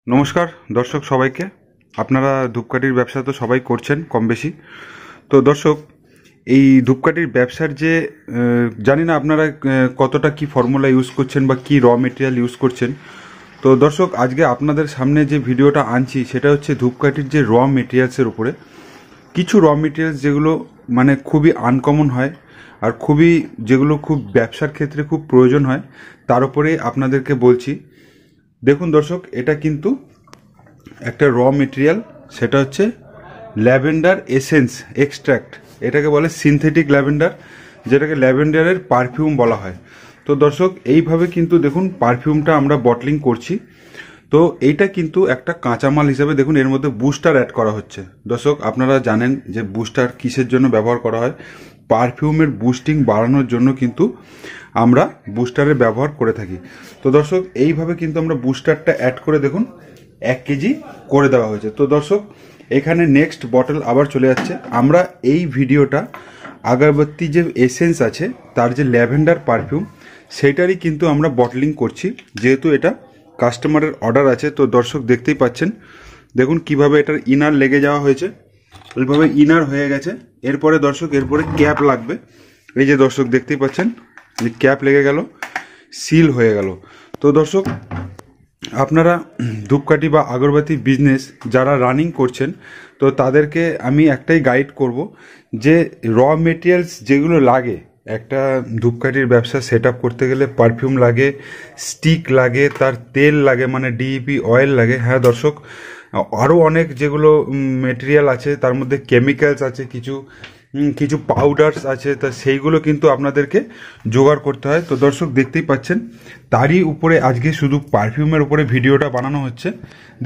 নমস্কার দর্শক সবাইকে। আপনারা ধূপকাঠির ব্যবসা তো সবাই করছেন কম বেশি। তো দর্শক, এই ধূপকাঠির ব্যবসার যে জানি না আপনারা কতটা কি ফর্মুলা ইউজ করছেন বা কি র মেটেরিয়াল ইউজ করছেন। তো দর্শক, আজকে আপনাদের সামনে যে ভিডিওটা আনছি সেটা হচ্ছে ধূপকাঠির যে র মেটেরিয়ালসের উপরে কিছু র মেটেরিয়ালস যেগুলো মানে খুবই আনকমন হয় আর যেগুলো খুব ব্যবসার ক্ষেত্রে খুব প্রয়োজন হয়, তার উপরে আপনাদেরকে বলছি। দেখুন দর্শক, এটা কিন্তু একটা র মেটেরিয়াল, সেটা হচ্ছে ল্যাভেন্ডার এসেন্স এক্সট্র্যাক্ট। এটাকে বলে সিনথেটিক ল্যাভেন্ডার, যেটাকে ল্যাভেন্ডারের পারফিউম বলা হয়। তো দর্শক, এইভাবে কিন্তু দেখুন পারফিউমটা আমরা বটলিং করছি। তো এইটা কিন্তু একটা কাঁচামাল হিসেবে দেখুন এর মধ্যে বুস্টার অ্যাড করা হচ্ছে। দর্শক, আপনারা জানেন যে বুস্টার কিসের জন্য ব্যবহার করা হয়? পারফিউমের বুস্টিং বাড়ানোর জন্য কিন্তু আমরা বুস্টারের ব্যবহার করে থাকি। তো দর্শক, এইভাবে কিন্তু আমরা বুস্টারটা অ্যাড করে দেখুন 1 কেজি করে দেওয়া হয়েছে। তো দর্শক, এখানে নেক্সট বটল আবার চলে যাচ্ছে। আমরা এই ভিডিওটা আগরবাতি যে এসেন্স আছে তার যে ল্যাভেন্ডার পারফিউম সেইটারই কিন্তু আমরা বটলিং করছি, যেহেতু এটা কাস্টমারের অর্ডার আছে। তো দর্শক দেখতেই পাচ্ছেন, দেখুন কিভাবে এটার ইনার লেগে যাওয়া হয়েছে, ওইভাবে ইনার হয়ে গেছে। এরপরে দর্শক, এরপরে ক্যাপ লাগবে। এই যে দর্শক দেখতেই পাচ্ছেন, ক্যাপ লেগে গেল, সিল হয়ে গেল। তো দর্শক, আপনারা ধূপকাঠি বা আগরবাতি বিজনেস যারা রানিং করছেন, তো তাদেরকে আমি একটাই গাইড করব যে র মেটেরিয়ালস যেগুলো লাগে একটা ধূপকাঠির ব্যবসা সেট আপ করতে গেলে, পারফিউম লাগে, স্টিক লাগে, তার তেল লাগে মানে ডিইপি অয়েল লাগে। হ্যাঁ দর্শক, আরও অনেক যেগুলো মেটেরিয়াল আছে, তার মধ্যে কেমিক্যালস আছে, কিছু পাউডারস আছে, তা সেইগুলো কিন্তু আপনাদেরকে জোগাড় করতে হয়। তো দর্শক দেখতেই পাচ্ছেন, তারই উপরে আজকে শুধু পারফিউমের উপরে ভিডিওটা বানানো হচ্ছে।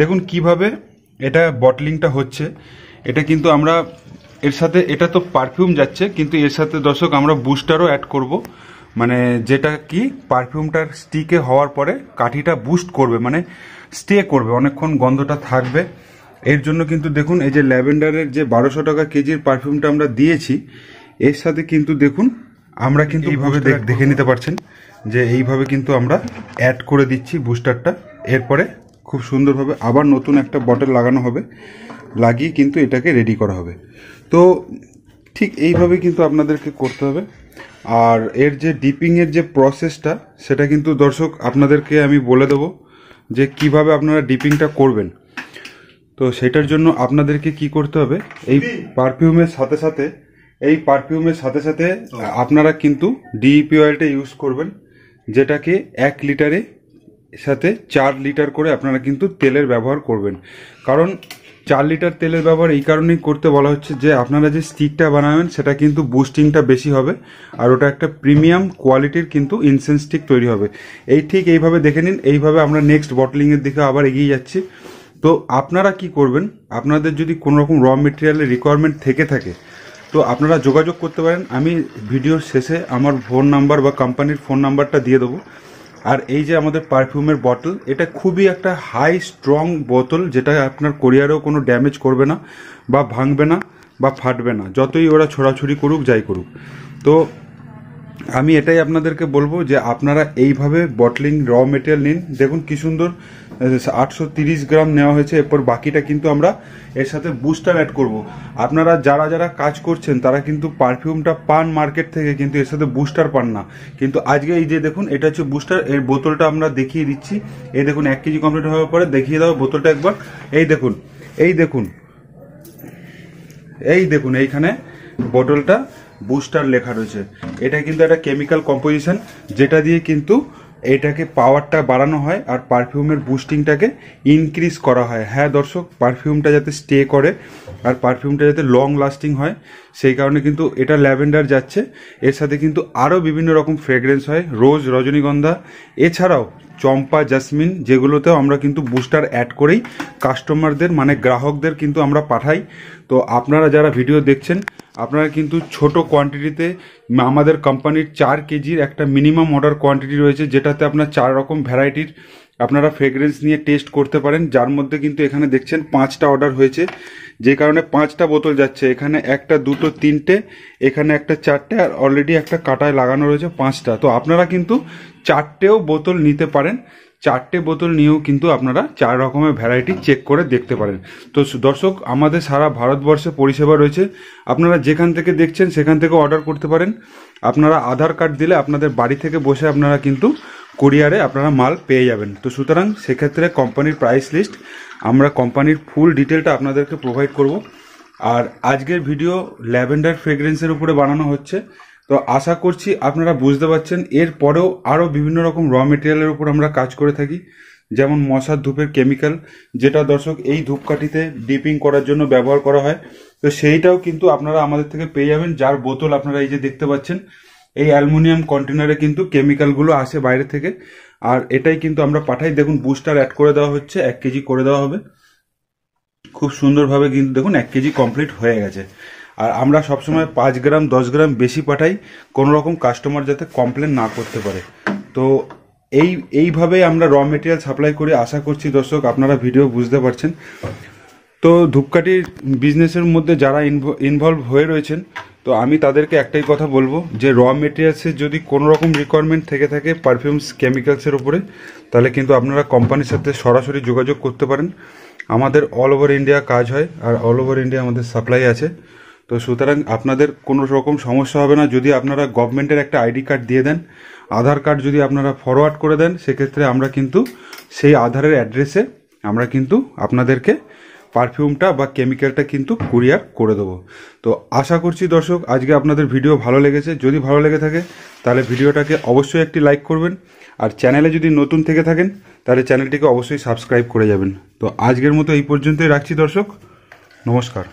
দেখুন কিভাবে এটা বটলিংটা হচ্ছে। এটা কিন্তু আমরা এর সাথে, এটা তো পারফিউম যাচ্ছে, কিন্তু এর সাথে দর্শক আমরা বুস্টারও অ্যাড করব, মানে যেটা কি পারফিউমটার স্টিকে হওয়ার পরে কাঠিটা বুস্ট করবে, মানে স্টে করবে, অনেকক্ষণ গন্ধটা থাকবে। এর জন্য কিন্তু দেখুন, এই যে ল্যাভেন্ডারের যে 1200 টাকা কেজির পারফিউমটা আমরা দিয়েছি, এর সাথে কিন্তু দেখুন আমরা কিন্তু এইভাবে দেখে নিতে পারছেন যে এইভাবে কিন্তু আমরা অ্যাড করে দিচ্ছি বুস্টারটা। এরপরে খুব সুন্দরভাবে আবার নতুন একটা বটল লাগানো হবে, লাগিয়ে কিন্তু এটাকে রেডি করা হবে। তো ঠিক এইভাবে কিন্তু আপনাদেরকে করতে হবে। আর এর যে ডিপিংয়ের যে প্রসেসটা, সেটা কিন্তু দর্শক আপনাদেরকে আমি বলে দেবো যে কিভাবে আপনারা ডিপিংটা করবেন। তো সেটার জন্য আপনাদেরকে কি করতে হবে, এই পারফিউমের সাথে সাথে আপনারা কিন্তু ডিইপি অয়েলটা ইউজ করবেন, যেটাকে 1 লিটারে সাথে 4 লিটার করে আপনারা কিন্তু তেলের ব্যবহার করবেন। কারণ 4 লিটার তেলের ব্যবহার এই কারণেই করতে বলা হচ্ছে যে আপনারা যে স্টিকটা বানাবেন সেটা কিন্তু বুস্টিংটা বেশি হবে, আর ওটা একটা প্রিমিয়াম কোয়ালিটির কিন্তু ইনসেন্স স্টিক তৈরি হবে। ঠিক এইভাবে দেখে নিন। এইভাবে আমরা নেক্সট বটলিংয়ের দিকে আবার এগিয়ে যাচ্ছি। তো আপনারা কি করবেন, আপনাদের যদি কোনো রকম র মেটেরিয়ালের রিকোয়ারমেন্ট থেকে থাকে তো আপনারা যোগাযোগ করতে পারেন। আমি ভিডিওর শেষে আমার ফোন নাম্বার বা কোম্পানির ফোন নাম্বারটা দিয়ে দেবো। আর এই যে আমাদের পারফিউমের বটল, এটা খুবই একটা হাই স্ট্রং বোতল, যেটা আপনার কোরিয়ারেও কোনো ড্যামেজ করবে না বা ভাঙবে না বা ফাটবে না, যতই ওরা ছোড়াছুড়ি করুক যাই করুক। তো আমি এটাই আপনাদেরকে বলবো যে আপনারা এইভাবে বটলিং র মেটেরিয়াল নিন। দেখুন কি সুন্দর 830 গ্রাম নেওয়া হয়েছে। এরপর বাকিটা কিন্তু আমরা এর সাথে বুস্টার অ্যাড করব। আপনারা যারা যারা কাজ করছেন তারা কিন্তু পারফিউমটা পান মার্কেট থেকে, কিন্তু এর সাথে বুস্টার পান না। কিন্তু আজকে এই যে দেখুন, এটা হচ্ছে বুস্টার। এর বোতলটা আমরা দেখিয়ে দিচ্ছি। এই দেখুন 1 কেজি কমপ্লিট হওয়ার পরে দেখিয়ে দাও বোতলটা একবার। এই দেখুন, এই দেখুন, এই দেখুন, এইখানে বোতলটা বুস্টার লেখা রয়েছে। এটা কিন্তু একটা কেমিক্যাল কম্পোজিশন, যেটা দিয়ে কিন্তু এটাকে পাওয়ারটা বাড়ানো হয় আর পারফিউমের বুস্টিংটাকে ইনক্রিজ করা হয়। হ্যাঁ দর্শক, পারফিউমটা যাতে স্টে করে আর পারফিউমটা যাতে লং লাস্টিং হয়, সেই কারণে কিন্তু এটা ল্যাভেন্ডার যাচ্ছে। এর সাথে কিন্তু আরও বিভিন্ন রকম ফ্রেগ্রেন্স হয়, রোজ, রজনীগন্ধা, এছাড়াও চম্পা, জাসমিন, যেগুলোতেও আমরা কিন্তু বুস্টার অ্যাড করেই কাস্টমারদের মানে গ্রাহকদের কিন্তু আমরা পাঠাই। তো আপনারা যারা ভিডিও দেখছেন, আপনারা কিন্তু ছোট কোয়ান্টিটিতে, আমাদের কোম্পানির 4 কেজির একটা মিনিমাম অর্ডার কোয়ান্টিটি রয়েছে, যেটাতে আপনার 4 রকম ভ্যারাইটির আপনারা ফ্রেগ্রেন্স নিয়ে টেস্ট করতে পারেন। যার মধ্যে কিন্তু এখানে দেখছেন 5টা অর্ডার হয়েছে, যে কারণে 5টা বোতল যাচ্ছে। এখানে 1টা, 2টো, 3টে, এখানে একটা 4টে, আর অলরেডি একটা কাটায় লাগানো রয়েছে 5টা। তো আপনারা কিন্তু 4টেও বোতল নিতে পারেন, 4টে বোতল নিয়েও কিন্তু আপনারা 4 রকমের ভ্যারাইটি চেক করে দেখতে পারেন। তো দর্শক, আমাদের সারা ভারতবর্ষে পরিষেবা রয়েছে, আপনারা যেখান থেকে দেখছেন সেখান থেকে অর্ডার করতে পারেন। আপনারা আধার কার্ড দিলে আপনাদের বাড়ি থেকে বসে আপনারা কিন্তু কুরিয়ারে আপনারা মাল পেয়ে যাবেন। তো সুতরাং সেক্ষেত্রে কোম্পানির প্রাইস লিস্ট, আমরা কোম্পানির ফুল ডিটেলটা আপনাদেরকে প্রোভাইড করব। আর আজকের ভিডিও ল্যাভেন্ডার ফ্রেগ্রেন্সের উপরে বানানো হচ্ছে। তো আশা করছি আপনারা বুঝতে পারছেন। এরপরেও আরও বিভিন্ন রকম র মেটেরিয়ালের উপর আমরা কাজ করে থাকি, যেমন মশার ধূপের কেমিক্যাল, যেটা দর্শক এই ধূপকাঠিতে ডিপিং করার জন্য ব্যবহার করা হয়। তো সেইটাও কিন্তু আপনারা আমাদের থেকে পেয়ে যাবেন, যার বোতল আপনারা এই যে দেখতে পাচ্ছেন। এই অ্যালুমিনিয়াম কন্টেনারে কিন্তু কেমিক্যালগুলো আসে বাইরে থেকে, আর এটাই কিন্তু আমরা পাঠাই। দেখুন, বুস্টার অ্যাড করে দেওয়া হচ্ছে, 1 কেজি করে দেওয়া হবে। খুব সুন্দরভাবে কিন্তু দেখুন 1 কেজি কমপ্লিট হয়ে গেছে। আর আমরা সবসময় 5 গ্রাম 10 গ্রাম বেশি পাঠাই, কোনো রকম কাস্টমার যাতে কমপ্লেন না করতে পারে। তো এইভাবেই আমরা র মেটেরিয়াল সাপ্লাই করি। আশা করছি দর্শক আপনারা ভিডিও বুঝতে পারছেন। তো ধূপকাঠির বিজনেসের মধ্যে যারা ইনভলভ হয়ে রয়েছেন, তো আমি তাদেরকে একটাই কথা বলবো যে র মেটেরিয়ালসের যদি কোনো রকম রিকোয়ারমেন্ট থেকে থাকে পারফিউমস কেমিক্যালসের উপরে, তাহলে কিন্তু আপনারা কোম্পানির সাথে সরাসরি যোগাযোগ করতে পারেন। আমাদের অল ওভার ইন্ডিয়া কাজ হয়, আর অল ওভার ইন্ডিয়া আমাদের সাপ্লাই আছে। তো সুতরাং আপনাদের কোনো রকম সমস্যা হবে না। যদি আপনারা গভর্নমেন্টের একটা আইডি কার্ড দিয়ে দেন, আধার কার্ড যদি আপনারা ফরওয়ার্ড করে দেন, সেক্ষেত্রে আমরা কিন্তু সেই আধারের অ্যাড্রেসে আমরা কিন্তু আপনাদেরকে পারফিউমটা বা কেমিক্যালটা কিন্তু কুরিয়ার করে দেবো। তো আশা করছি দর্শক আজকে আপনাদের ভিডিও ভালো লেগেছে। যদি ভালো লেগে থাকে তাহলে ভিডিওটাকে অবশ্যই একটি লাইক করবেন, আর চ্যানেলে যদি নতুন থেকে থাকেন তাহলে চ্যানেলটিকে অবশ্যই সাবস্ক্রাইব করে যাবেন। তো আজকের মতো এই পর্যন্তই রাখছি দর্শক, নমস্কার।